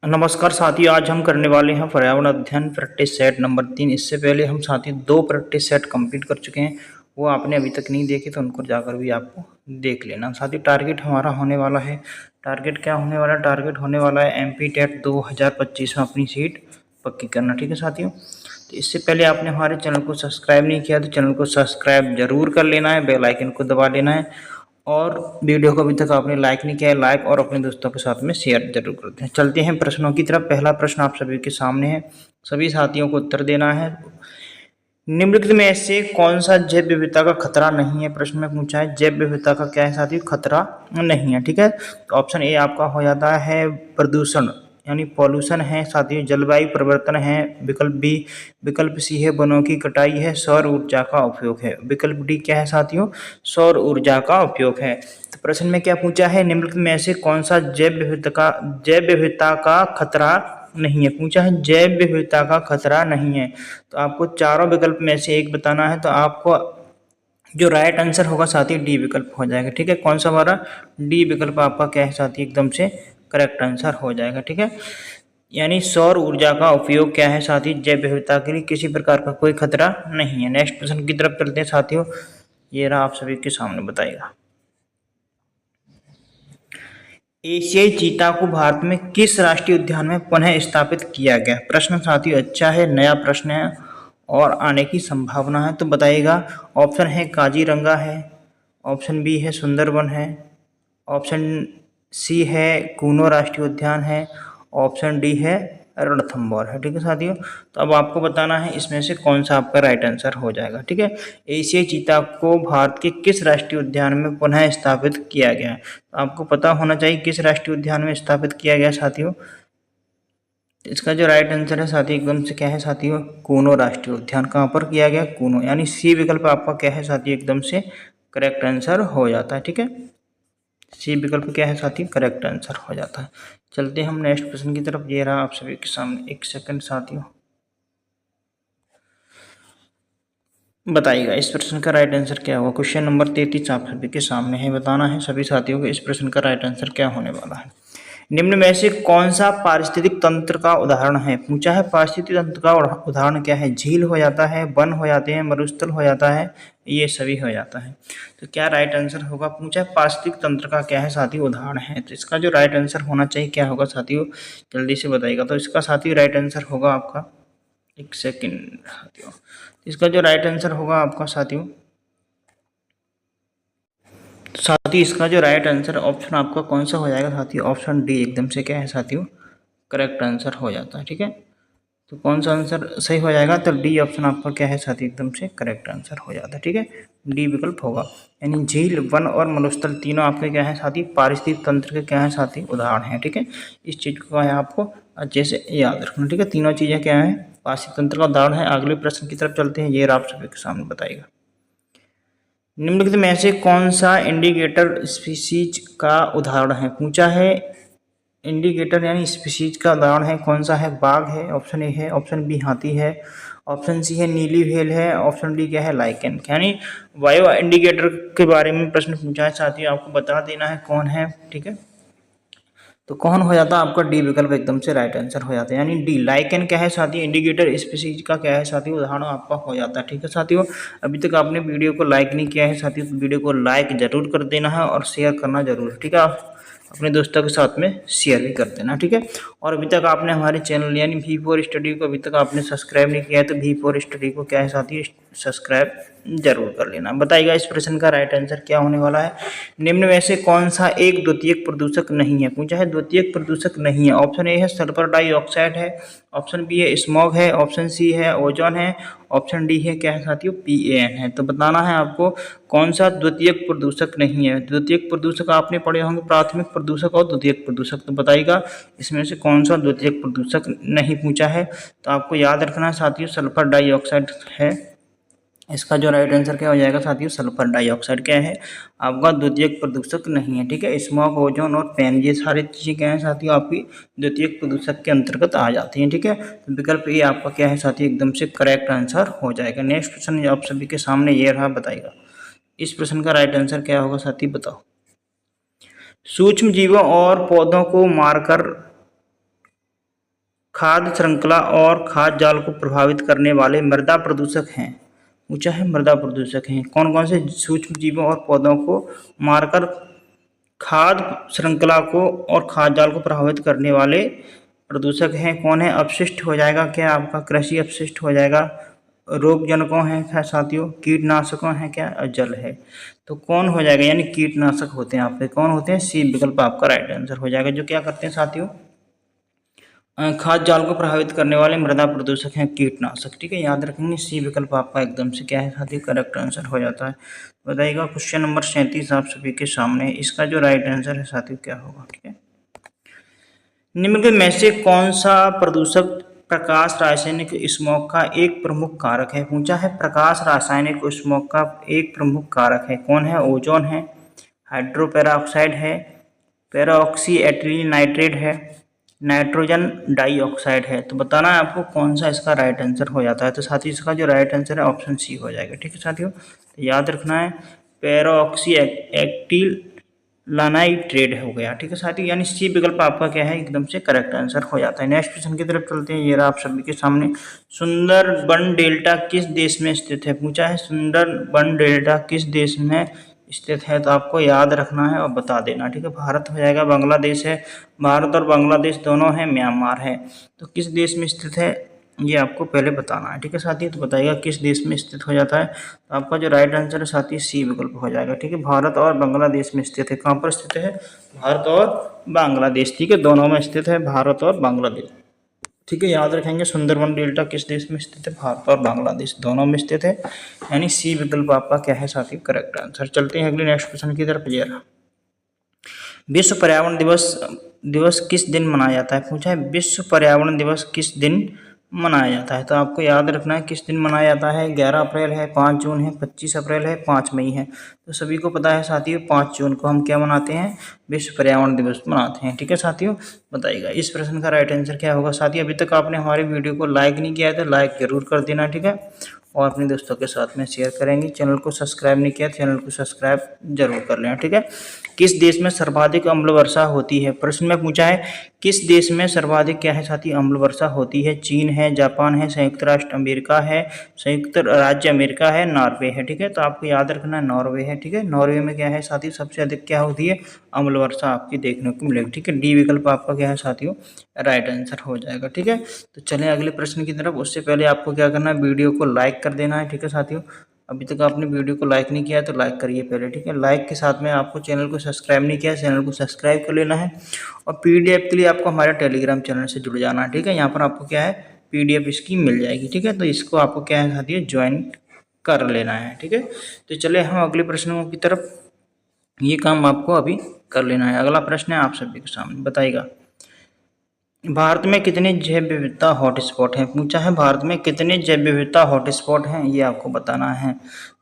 नमस्कार साथियों, आज हम करने वाले हैं पर्यावरण अध्ययन प्रैक्टिस सेट नंबर 3। इससे पहले हम साथियों 2 प्रैक्टिस सेट कंप्लीट कर चुके हैं। वो आपने अभी तक नहीं देखे तो उनको जाकर भी आपको देख लेना। साथियों टारगेट हमारा होने वाला है, टारगेट क्या होने वाला है? टारगेट होने वाला है एमपी टेट 2025 में अपनी सीट पक्की करना। ठीक है साथियों, तो इससे पहले आपने हमारे चैनल को सब्सक्राइब नहीं किया तो चैनल को सब्सक्राइब जरूर कर लेना है, बेल आइकन को दबा लेना है और वीडियो को अभी तक आपने लाइक नहीं किया है, लाइक और अपने दोस्तों के साथ में शेयर जरूर करते हैं। चलते हैं प्रश्नों की तरफ। पहला प्रश्न आप सभी के सामने है, सभी साथियों को उत्तर देना है। निम्नलिखित में से कौन सा जैव विविधता का खतरा नहीं है? प्रश्न में पूछा है जैव विविधता का क्या है साथियों? खतरा नहीं है। ठीक है, तो ऑप्शन ए आपका हो जाता है प्रदूषण यानी पॉल्यूशन है साथियों, जलवायु परिवर्तन है विकल्प बी, विकल्प सी है वनों की कटाई है, सौर ऊर्जा का उपयोग है, विकल्प डी क्या है साथियों? सौर ऊर्जा का उपयोग है। तो प्रश्न में क्या पूछा है? निम्नलिखित में से कौन सा जैव विविधता का खतरा नहीं है? पूछा है जैव विविधता का खतरा नहीं है। तो आपको चारों विकल्प में से एक बताना है, तो आपको जो राइट आंसर होगा साथी डी विकल्प हो जाएगा। ठीक है, कौन सा हमारा? डी विकल्प आपका क्या है साथी? एकदम से करेक्ट आंसर हो जाएगा। ठीक है, यानी सौर ऊर्जा का उपयोग क्या है साथी? जैव विविधता के लिए किसी प्रकार का कोई खतरा नहीं है। नेक्स्ट प्रश्न की तरफ चलते हैं साथियों, ये रहा आप सभी के सामने बताएगा। एशियाई चीता को भारत में किस राष्ट्रीय उद्यान में पुनः स्थापित किया गया? प्रश्न साथियों अच्छा है, नया प्रश्न है और आने की संभावना है, तो बताइएगा। ऑप्शन है काजीरंगा है, ऑप्शन बी है सुंदरबन है, ऑप्शन सी है कूनो राष्ट्रीय उद्यान है, ऑप्शन डी है रणथंभौर है। ठीक है साथियों, तो अब आपको बताना है इसमें से कौन सा आपका राइट आंसर हो जाएगा। ठीक है, एशियाई चीता को भारत के किस राष्ट्रीय उद्यान में पुनः स्थापित किया गया है? तो आपको पता होना चाहिए किस राष्ट्रीय उद्यान में स्थापित किया गया साथियों। इसका जो राइट आंसर है साथियों एकदम से क्या है साथियों? कूनो राष्ट्रीय उद्यान। कहाँ पर किया गया? कूनो, यानी सी विकल्प आपका क्या है साथियों? एकदम से करेक्ट आंसर हो जाता है। ठीक है, सी विकल्प क्या है साथियों? करेक्ट आंसर हो जाता है। चलते हैं हम नेक्स्ट प्रश्न की तरफ। ये रहा आप सभी के सामने, एक सेकंड साथियों, बताइएगा इस प्रश्न का राइट आंसर क्या होगा। क्वेश्चन नंबर 33 आप सभी के सामने है, बताना है सभी साथियों को इस प्रश्न का राइट आंसर क्या होने वाला है। निम्न में से कौन सा पारिस्थितिक तंत्र का उदाहरण है? पूछा है पारिस्थितिक तंत्र का उदाहरण क्या है? झील हो जाता है, वन हो जाते हैं, मरुस्थल हो जाता है, ये सभी हो जाता है। तो क्या राइट आंसर होगा? पूछा है पारिस्थितिक तंत्र का क्या है साथियों? उदाहरण है। तो इसका जो राइट आंसर होना चाहिए क्या होगा साथियों? जल्दी से बताइएगा। तो इसका साथियों राइट आंसर होगा आपका, एक सेकेंड साथियों, इसका जो राइट आंसर होगा आपका साथियों, साथियों इसका जो राइट आंसर ऑप्शन आपका कौन सा हो जाएगा साथियों? ऑप्शन डी एकदम से क्या है साथियों? करेक्ट आंसर हो जाता है। ठीक है, तो कौन सा आंसर सही हो जाएगा? तो डी ऑप्शन आपका क्या है साथी? एकदम से करेक्ट आंसर हो जाता है। ठीक है, डी विकल्प होगा। यानी झील, वन और मरुस्थल तीनों आपके क्या है साथी? पारिस्थितिक तंत्र के क्या है साथी? उदाहरण है। ठीक है, इस चीज को है आपको अच्छे से याद रखना। ठीक है, तीनों चीजें क्या है? पारिस्थितिक तंत्र का उदाहरण है। अगले प्रश्न की तरफ चलते हैं, ये आप सभी के सामने बताएगा। निम्नलिखित में से कौन सा इंडिकेटर स्पीसीज का उदाहरण है? पूछा है इंडिकेटर यानी स्पीशीज का उदाहरण है कौन सा है? बाघ है, ऑप्शन ए है, ऑप्शन बी हाथी है, ऑप्शन सी है नीली व्हेल है, ऑप्शन डी क्या है? लाइकेन। यानी बायो इंडिकेटर के बारे में प्रश्न पूछा है साथियों, आपको बता देना है कौन है। ठीक है, तो कौन हो जाता है आपका? डी विकल्प एकदम से राइट आंसर हो जाता है। यानी डी लाइकेन क्या है साथियों? इंडिकेटर स्पीसीज का क्या है साथियों? उदाहरण आपका हो जाता है। ठीक है साथियों, अभी तक आपने वीडियो को लाइक नहीं किया है साथियों, तो वीडियो को लाइक जरूर कर देना है और शेयर करना जरूर। ठीक है, आप अपने दोस्तों के साथ में शेयर भी कर देना। ठीक है, और अभी तक आपने हमारे चैनल यानी V4 स्टडी को अभी तक आपने सब्सक्राइब नहीं किया है तो V4 स्टडी को क्या है साथी? सब्सक्राइब जरूर कर लेना। बताइएगा इस प्रश्न का राइट आंसर क्या होने वाला है। निम्न में से कौन सा एक द्वितीयक प्रदूषक नहीं है? पूछा है द्वितीयक प्रदूषक नहीं है। ऑप्शन ए है सल्फर डाइऑक्साइड है, ऑप्शन बी है स्मॉग है, ऑप्शन सी है ओजोन है, ऑप्शन डी है क्या है साथियों? PAN है। तो बताना है आपको कौन सा द्वितीयक प्रदूषक नहीं है। द्वितीयक प्रदूषक आपने पढ़े होंगे, प्राथमिक प्रदूषक और द्वितीयक प्रदूषक। तो बताइएगा इसमें से कौन सा द्वितीयक प्रदूषक नहीं पूछा है। तो आपको याद रखना है साथियों सल्फर डाइऑक्साइड है। इसका जो राइट आंसर क्या हो जाएगा साथियों? सल्फर डाइऑक्साइड क्या है आपका? द्वितीयक प्रदूषक नहीं है। ठीक है, स्मॉग, ओजोन और पैन ये सारी चीजें क्या है साथियों? आपकी द्वितीयक प्रदूषक के अंतर्गत आ जाती हैं। ठीक है, तो विकल्प ए आपका क्या है साथियों? एकदम से करेक्ट आंसर हो जाएगा। नेक्स्ट प्रश्न आप सभी के सामने ये रहा, बताएगा इस प्रश्न का राइट आंसर क्या होगा साथी? बताओ। सूक्ष्म जीवों और पौधों को मारकर खाद्य श्रृंखला और खाद्य जाल को प्रभावित करने वाले मृदा प्रदूषक हैं। पूछा है मृदा प्रदूषक हैं कौन कौन से सूक्ष्म जीवों और पौधों को मारकर खाद्य श्रृंखला को और खाद्य जाल को प्रभावित करने वाले प्रदूषक हैं। कौन है? अपशिष्ट हो जाएगा क्या आपका, कृषि अपशिष्ट हो जाएगा, रोगजनकों हैं क्या साथियों, कीटनाशकों हैं क्या, और जल है। तो कौन हो जाएगा, यानी कीटनाशक होते हैं आपके, कौन होते हैं? सी विकल्प आपका राइट आंसर हो जाएगा। जो क्या करते हैं साथियों, खाद्य जाल को प्रभावित करने वाले मृदा प्रदूषक हैं कीटनाशक। ठीक है, याद रखेंगे सी विकल्प आपका एकदम से क्या है साथियों, करेक्ट आंसर हो जाता है। बताइएगा क्वेश्चन नंबर 37 आप सभी के सामने, इसका जो राइट आंसर है साथियों क्या होगा। ठीक है, निम्नलिखित में से कौन सा प्रदूषक प्रकाश रासायनिक स्मोक का एक प्रमुख कारक है। पूछा है प्रकाश रासायनिक स्मोक का एक प्रमुख कारक है। कौन है? ओजोन है, हाइड्रोपेरोक्साइड है, पेरोक्सी एथिलीन नाइट्रेट है, नाइट्रोजन डाइऑक्साइड है। तो बताना है आपको कौन सा इसका राइट आंसर हो जाता है। तो साथियों इसका जो राइट आंसर है ऑप्शन सी हो जाएगा। ठीक है साथियों, तो याद रखना है पेरोक्सी एथिलीन नाइट्रेट हो गया। ठीक है साथियों, यानी सी विकल्प आपका क्या है, एकदम से करेक्ट आंसर हो जाता है। नेक्स्ट क्वेश्चन की तरफ चलते हैं। ये रहा आप सभी के सामने, सुंदरबन डेल्टा किस देश में स्थित है। पूछा है सुंदरबन डेल्टा किस देश में स्थित है। तो आपको याद रखना है और बता देना। ठीक है, भारत हो जाएगा, बांग्लादेश है, भारत और बांग्लादेश दोनों है, म्यांमार है। तो किस देश में स्थित है ये आपको पहले बताना है। ठीक है साथी, तो बताइएगा किस देश में स्थित हो जाता है। तो आपका जो राइट आंसर है साथी सी विकल्प हो जाएगा। ठीक है, भारत और बांग्लादेश में स्थित है। कहाँ पर स्थित है? भारत और बांग्लादेश। ठीक है, दोनों में स्थित है, भारत और बांग्लादेश। ठीक है, याद रखेंगे सुंदरबन डेल्टा किस देश में स्थित है, भारत और बांग्लादेश दोनों में स्थित है, यानी सी विकल्प आपका क्या है साथी, करेक्ट आंसर। चलते हैं अगले नेक्स्ट क्वेश्चन की तरफ। ये रहा, विश्व पर्यावरण दिवस किस दिन मनाया जाता है। पूछा है विश्व पर्यावरण दिवस किस दिन मनाया जाता है। तो आपको याद रखना है किस दिन मनाया जाता है। 11 अप्रैल है, 5 जून है, 25 अप्रैल है, 5 मई है। तो सभी को पता है साथियों 5 जून को हम क्या मनाते हैं, विश्व पर्यावरण दिवस मनाते हैं। ठीक है साथियों, बताइएगा इस प्रश्न का राइट आंसर क्या होगा। साथियों अभी तक आपने हमारे वीडियो को लाइक नहीं किया है तो लाइक जरूर कर देना। ठीक है, और अपने दोस्तों के साथ में शेयर करेंगे। चैनल को सब्सक्राइब नहीं किया, चैनल को सब्सक्राइब जरूर कर लेना। ठीक है, किस देश में सर्वाधिक अम्ल वर्षा होती है। प्रश्न में पूछा है किस देश में सर्वाधिक क्या है साथी, अम्ल वर्षा होती है। चीन है, जापान है, संयुक्त राष्ट्र अमेरिका है, संयुक्त राज्य अमेरिका है, नॉर्वे है। ठीक है, तो आपको याद रखना नॉर्वे है। ठीक है, नॉर्वे में क्या है साथी, सबसे अधिक क्या होती है, अम्ल वर्षा आपकी देखने को मिलेगी। ठीक है, डी विकल्प आपका क्या है साथियों, राइट आंसर हो जाएगा। ठीक है, तो चलें अगले प्रश्न की तरफ। उससे पहले आपको क्या करना है, वीडियो को लाइक कर देना है। ठीक है साथियों, अभी तक आपने वीडियो को लाइक नहीं किया है तो लाइक करिए पहले। ठीक है, लाइक के साथ में आपको चैनल को सब्सक्राइब नहीं किया है, चैनल को सब्सक्राइब कर लेना है। और पीडीएफ के लिए आपको हमारे टेलीग्राम चैनल से जुड़ जाना है। ठीक है, यहाँ पर आपको क्या है, पीडीएफ इसकी मिल जाएगी। ठीक है, तो इसको आपको क्या है साथियों, ज्वाइन कर लेना है। ठीक है, तो चले हम अगले प्रश्नों की तरफ, ये काम आपको अभी कर लेना है। अगला प्रश्न है आप सभी के सामने, बताइएगा भारत में कितने जैव विविधता हॉटस्पॉट हैं। पूछा है भारत में कितने जैव विविधता हॉटस्पॉट हैं, ये आपको बताना है।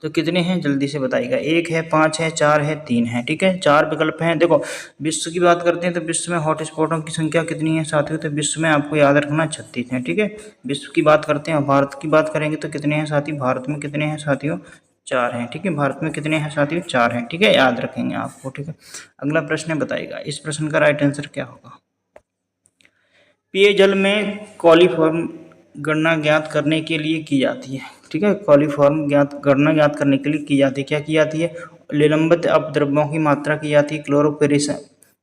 तो कितने हैं जल्दी से बताइएगा, 1 है, 5 है, 4 है, 3 है। ठीक है, 4 विकल्प हैं। देखो विश्व की बात करते हैं तो विश्व में हॉटस्पॉटों की संख्या कितनी है साथियों, तो विश्व में आपको याद रखना 36 है। ठीक है, विश्व की बात करते हैं, भारत की बात करेंगे तो कितने हैं साथी, भारत में कितने हैं साथियों, 4 हैं। ठीक है, भारत में कितने हैं साथियों, 4 हैं। ठीक है, याद रखेंगे आपको। ठीक है, अगला प्रश्न है, बताइएगा इस प्रश्न का राइट आंसर क्या होगा। पेयजल में कॉलीफॉर्म गणना ज्ञात करने के लिए की जाती है। ठीक है, कॉलीफॉर्म गणना ज्ञात करने के लिए की जाती है। क्या की जाती है, निलंबित अपद्रव्यों की मात्रा की जाती है,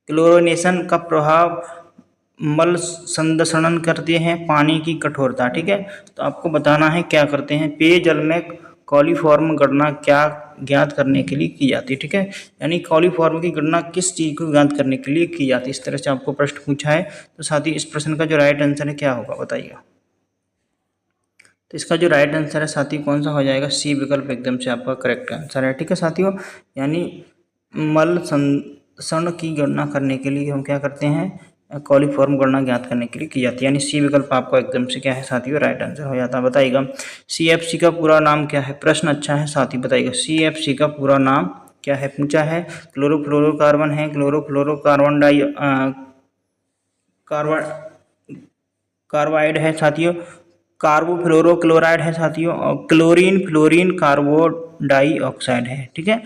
क्लोरोनेशन का प्रभाव, मल संदर्शनन करते हैं, पानी की कठोरता। ठीक है, तो आपको बताना है क्या करते हैं, पेयजल में कॉलीफॉर्म गणना क्या ज्ञात करने के लिए की जाती है। ठीक है, यानी कॉलीफॉर्म की गणना किस चीज़ को ज्ञात करने के लिए की जाती है, इस तरह से आपको प्रश्न पूछा है। तो साथ ही इस प्रश्न का जो राइट आंसर है क्या होगा, बताइएगा। तो इसका जो राइट आंसर है साथी कौन सा हो जाएगा, सी विकल्प एकदम से आपका करेक्ट आंसर है। ठीक है साथियों, यानी मल संदर्शन की गणना करने के लिए हम क्या करते हैं, कॉलीफॉर्म गणना ज्ञात करने के लिए की जाती है, यानी सी विकल्प आपको एकदम से क्या है साथियों, राइट आंसर हो जाता है। बताइएगा सीएफसी का पूरा नाम क्या है। प्रश्न अच्छा है साथी, बताइएगा सीएफसी का पूरा नाम क्या है। पूछा है क्लोरोफ्लोरोकार्बन है, क्लोरोफ्लोरोकार्बन कार्बाइड है साथियों, कार्बोफ्लोरोक्लोराइड है साथियों, और क्लोरीन फ्लोरीन कार्बो डाइऑक्साइड है। ठीक है,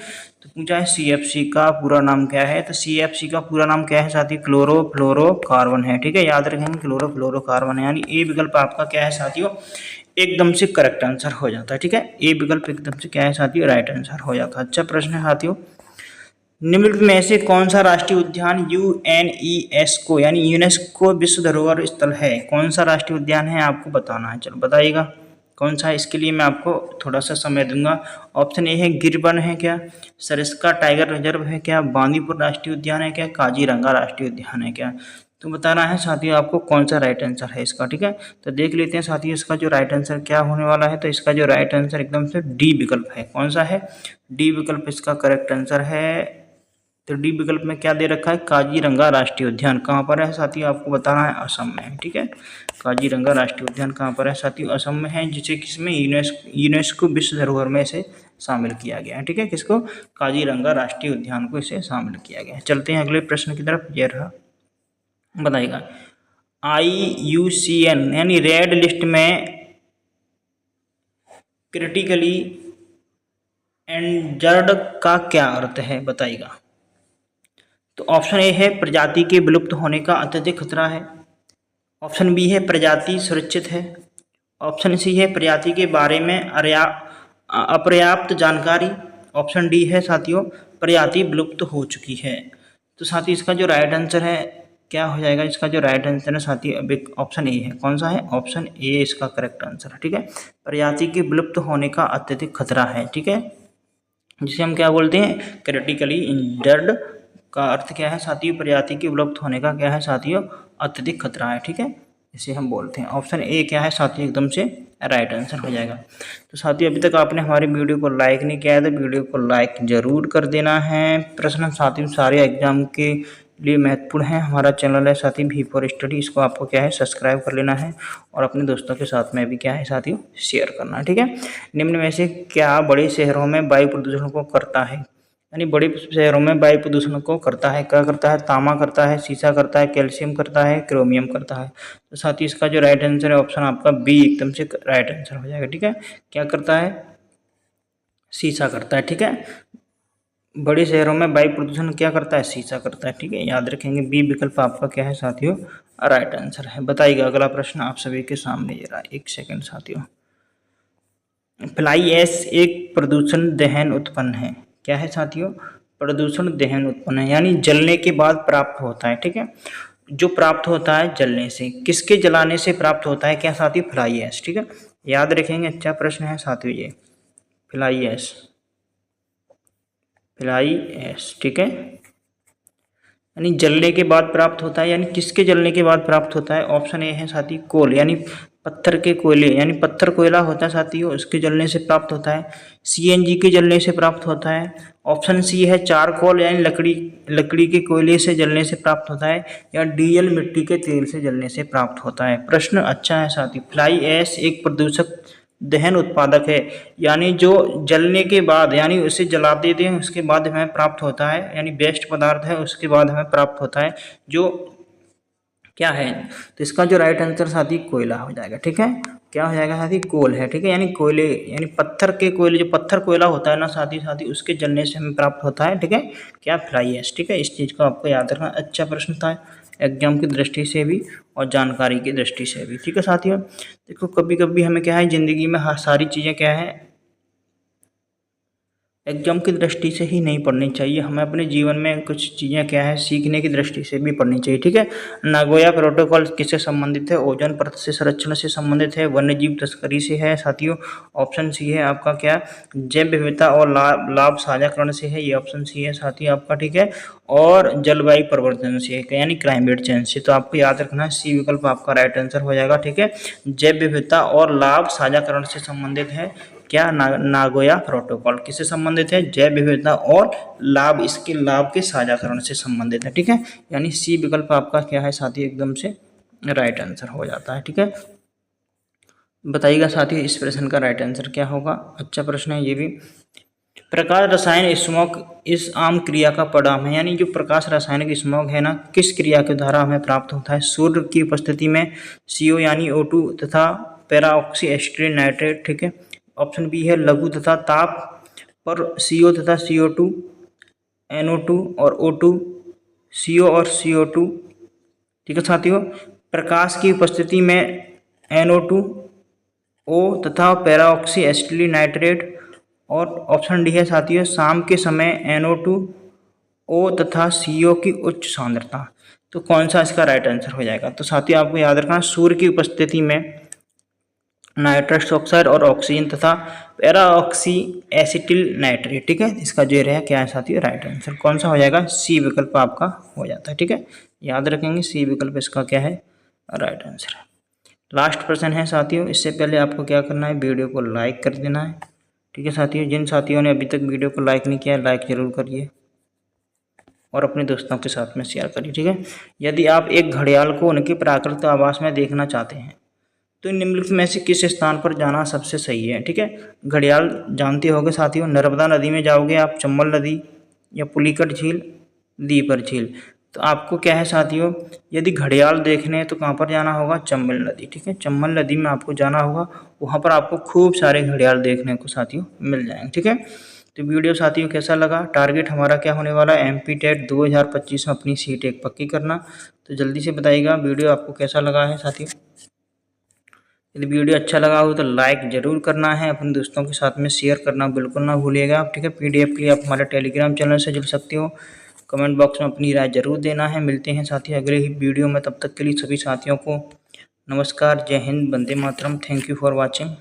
तो पूछा है CFC का पूरा नाम क्या है, तो CFC का पूरा नाम क्या है साथियों, क्लोरोफ्लोरोकार्बन है। ठीक है, याद रखेंगे क्लोरोफ्लोरोकार्बन है, यानी ए विकल्प आपका क्या है साथियों, एकदम से करेक्ट आंसर हो जाता है। ठीक है, ए विकल्प एकदम से क्या है साथियों, राइट आंसर हो जाता है। अच्छा प्रश्न है साथियों, निम्नलिखित में से कौन सा राष्ट्रीय उद्यान UNESCO यानी यूनेस्को विश्व धरोहर स्थल है, कौन सा राष्ट्रीय उद्यान है आपको बताना है। चलो बताइएगा कौन सा है, इसके लिए मैं आपको थोड़ा सा समय दूंगा। ऑप्शन ए है गिरवन है क्या, सरिस्का टाइगर रिजर्व है क्या, बांदीपुर राष्ट्रीय उद्यान है क्या, काजीरंगा राष्ट्रीय उद्यान है क्या। तो बताना है साथियों आपको कौन सा राइट आंसर है इसका। ठीक है, तो देख लेते हैं साथियों इसका जो राइट आंसर क्या होने वाला है। तो इसका जो राइट आंसर एकदम से डी विकल्प है। कौन सा है, डी विकल्प इसका करेक्ट आंसर है। तो डी विकल्प में क्या दे रखा है, काजीरंगा राष्ट्रीय उद्यान कहाँ पर है साथियों, आपको बताना है असम में है। ठीक है, काजीरंगा राष्ट्रीय उद्यान कहाँ पर है साथियों, असम में है, जिसे किसमें यूनेस्को विश्व धरोहर में इसे शामिल किया गया है। ठीक है, किसको, काजीरंगा राष्ट्रीय उद्यान को इसे शामिल किया गया है। चलते हैं अगले प्रश्न की तरफ, ये रहा, बताइएगा IUCN यानी रेड लिस्ट में क्रिटिकली एंडर्ड का क्या अर्थ है, बताइएगा। तो ऑप्शन ए है प्रजाति के विलुप्त होने का अत्यधिक खतरा है, ऑप्शन बी है प्रजाति सुरक्षित है, ऑप्शन सी है प्रजाति के बारे में अपर्याप्त जानकारी, ऑप्शन डी है साथियों प्रजाति विलुप्त हो चुकी है। तो साथियों इसका जो राइट आंसर है क्या हो जाएगा, इसका जो राइट आंसर है साथियों अब एक ऑप्शन ए है। कौन सा है, ऑप्शन ए इसका करेक्ट आंसर है। ठीक है, प्रजाति के विलुप्त होने का अत्यधिक खतरा है। ठीक है, जिसे हम क्या बोलते हैं, क्रिटिकली इंजर्ड का अर्थ क्या है साथियों, प्रजाति के विलुप्त होने का क्या है साथियों, अत्यधिक खतरा है। ठीक है, इसे हम बोलते हैं। ऑप्शन ए क्या है साथियों, एकदम से राइट आंसर हो जाएगा। तो साथियों अभी तक आपने हमारी वीडियो को लाइक नहीं किया है तो वीडियो को लाइक जरूर कर देना है। प्रश्न साथियों सारे एग्जाम के लिए महत्वपूर्ण है। हमारा चैनल है साथियों V4 स्टडी, इसको आपको क्या है सब्सक्राइब कर लेना है और अपने दोस्तों के साथ में भी क्या है साथियों शेयर करना है। ठीक है, निम्न में से क्या बड़े शहरों में वायु प्रदूषण को करता है, यानी बड़े शहरों में वायु प्रदूषण को करता है, क्या करता है, तांबा करता है, शीशा करता है, कैल्शियम करता है, क्रोमियम करता है। तो साथ ही इसका जो राइट आंसर है ऑप्शन आपका बी एकदम से राइट आंसर हो जाएगा। ठीक है, क्या करता है, शीशा करता है। ठीक है, बड़े शहरों में वायु प्रदूषण क्या करता है, शीशा करता है। ठीक है, याद रखेंगे बी विकल्प आपका क्या है साथियों, राइट आंसर है। बताइएगा अगला प्रश्न आप सभी के सामने ये रहा, एक सेकंड साथियों। फ्लाई ऐश एक प्रदूषण दहन उत्पन्न है, क्या है साथियों, प्रदूषण दहन उत्पन्न है, यानी जलने के बाद प्राप्त होता है। ठीक है, जो प्राप्त होता है जलने से, किसके जलाने से प्राप्त होता है क्या साथियों, फ्लाई ऐश। ठीक है, याद रखेंगे, अच्छा प्रश्न है साथियों ये, फ्लाई ऐश, फ्लाई ऐश। ठीक है, यानी जलने के बाद प्राप्त होता है, यानी किसके जलने के बाद प्राप्त होता है, ऑप्शन ए है साथी कोल, यानी पत्थर के कोयले, यानी पत्थर कोयला होता है साथियों उसके जलने से प्राप्त होता है। CNG के जलने से प्राप्त होता है। ऑप्शन सी है चारकोल, यानी लकड़ी के कोयले से जलने से प्राप्त होता है, या डीजल मिट्टी के तेल से जलने से प्राप्त होता है। प्रश्न अच्छा है साथी। फ्लाई ऐश एक प्रदूषक दहन उत्पादक है, यानी जो जलने के बाद, यानी उसे जला देते हैं उसके बाद हमें प्राप्त होता है, यानी वेस्ट पदार्थ है उसके बाद हमें प्राप्त होता है, जो क्या है। तो इसका जो राइट आंसर साथी कोयला हो जाएगा। ठीक है, क्या हो जाएगा साथी, कोल है। ठीक है, यानी कोयले, यानी पत्थर के कोयले, जो पत्थर कोयला होता है ना साथी साथी उसके जलने से हमें प्राप्त होता है। ठीक है, क्या, फ्लाई ऐश। ठीक है, इस चीज़ को आपको याद रखना। अच्छा प्रश्न था एग्जाम की दृष्टि से भी और जानकारी की दृष्टि से भी। ठीक है साथियों, देखो कभी कभी हमें क्या है ज़िंदगी में सारी चीज़ें क्या है एग्जाम की दृष्टि से ही नहीं पढ़नी चाहिए, हमें अपने जीवन में कुछ चीज़ें क्या है सीखने की दृष्टि से भी पढ़नी चाहिए। ठीक है, नागोया प्रोटोकॉल किससे संबंधित है, ओजोन परत से संरक्षण से संबंधित है, वन्यजीव तस्करी से है साथियों, ऑप्शन सी है आपका क्या, जैव विविधता और लाभ साझाकरण से है, ये ऑप्शन सी है साथी आपका। ठीक है, और जलवायु परिवर्तन से है, यानी क्लाइमेट चेंज से। तो आपको याद रखना है सी विकल्प आपका राइट आंसर हो जाएगा। ठीक है, जैव विविधता और लाभ साझाकरण से संबंधित है क्या, नागोया प्रोटोकॉल किससे संबंधित है, जैव विविधता और लाभ, इसके लाभ के साझाकरण से संबंधित है। ठीक है, यानी सी विकल्प आपका क्या है साथी एकदम से राइट आंसर हो जाता है। ठीक है, बताइएगा साथी इस प्रश्न का राइट आंसर क्या होगा। अच्छा प्रश्न है ये भी। प्रकाश रसायन स्मॉग इस आम क्रिया का परिणाम है, यानी जो प्रकाश रासायनिक स्मॉग है ना, किस क्रिया के द्वारा हमें प्राप्त होता है, सूर्य की उपस्थिति में CO यानी O2 तथा पैराऑक्सी एसिटिल नाइट्रेट, ठीक है। ऑप्शन बी है लघु तथा ताप पर CO तथा CO2, NO2 और O2, CO और CO2, ठीक है साथियों। प्रकाश की उपस्थिति में NO2, O तथा पैराऑक्सी एसिटिल नाइट्रेट। और ऑप्शन डी है साथियों शाम के समय NO2, O तथा CO की उच्च सांद्रता। तो कौन सा इसका राइट आंसर हो जाएगा? तो साथियों आपको याद रखना सूर्य की उपस्थिति में नाइट्रस ऑक्साइड और ऑक्सीजन तथा पैराऑक्सी एसिटिल नाइट्रेट, ठीक है। इसका जो रहा क्या है साथियों राइट आंसर कौन सा हो जाएगा? सी विकल्प आपका हो जाता है, ठीक है। याद रखेंगे सी विकल्प इसका क्या है राइट आंसर। लास्ट प्रश्न है साथियों, इससे पहले आपको क्या करना है, वीडियो को लाइक कर देना है, ठीक है साथियों। जिन साथियों ने अभी तक वीडियो को लाइक नहीं किया है लाइक जरूर करिए और अपने दोस्तों के साथ में शेयर करिए, ठीक है। यदि आप एक घड़ियाल को उनके प्राकृतिक आवास में देखना चाहते हैं तो निम्नलिखित में से किस स्थान पर जाना सबसे सही है, ठीक है। घड़ियाल जानते होंगे साथियों, नर्मदा नदी में जाओगे आप, चंबल नदी या पुलिकट झील, दीपर झील। तो आपको क्या है साथियों, यदि घड़ियाल देखने हैं तो कहाँ पर जाना होगा? चंबल नदी, ठीक है। चंबल नदी में आपको जाना होगा, वहाँ पर आपको खूब सारे घड़ियाल देखने को साथियों मिल जाएंगे, ठीक है। तो वीडियो साथियों कैसा लगा? टारगेट हमारा क्या होने वाला है? MP टेट 2025 में अपनी सीट एक पक्की करना। तो जल्दी से बताइएगा वीडियो आपको कैसा लगा है साथियों। यदि वीडियो अच्छा लगा हो तो लाइक जरूर करना है, अपने दोस्तों के साथ में शेयर करना बिल्कुल ना भूलिएगा आप, ठीक है। PDF के लिए आप हमारे टेलीग्राम चैनल से जुड़ सकते हो। कमेंट बॉक्स में अपनी राय जरूर देना है। मिलते हैं साथियों अगले ही वीडियो में, तब तक के लिए सभी साथियों को नमस्कार, जय हिंद, वंदे मातरम। Thank you for watching.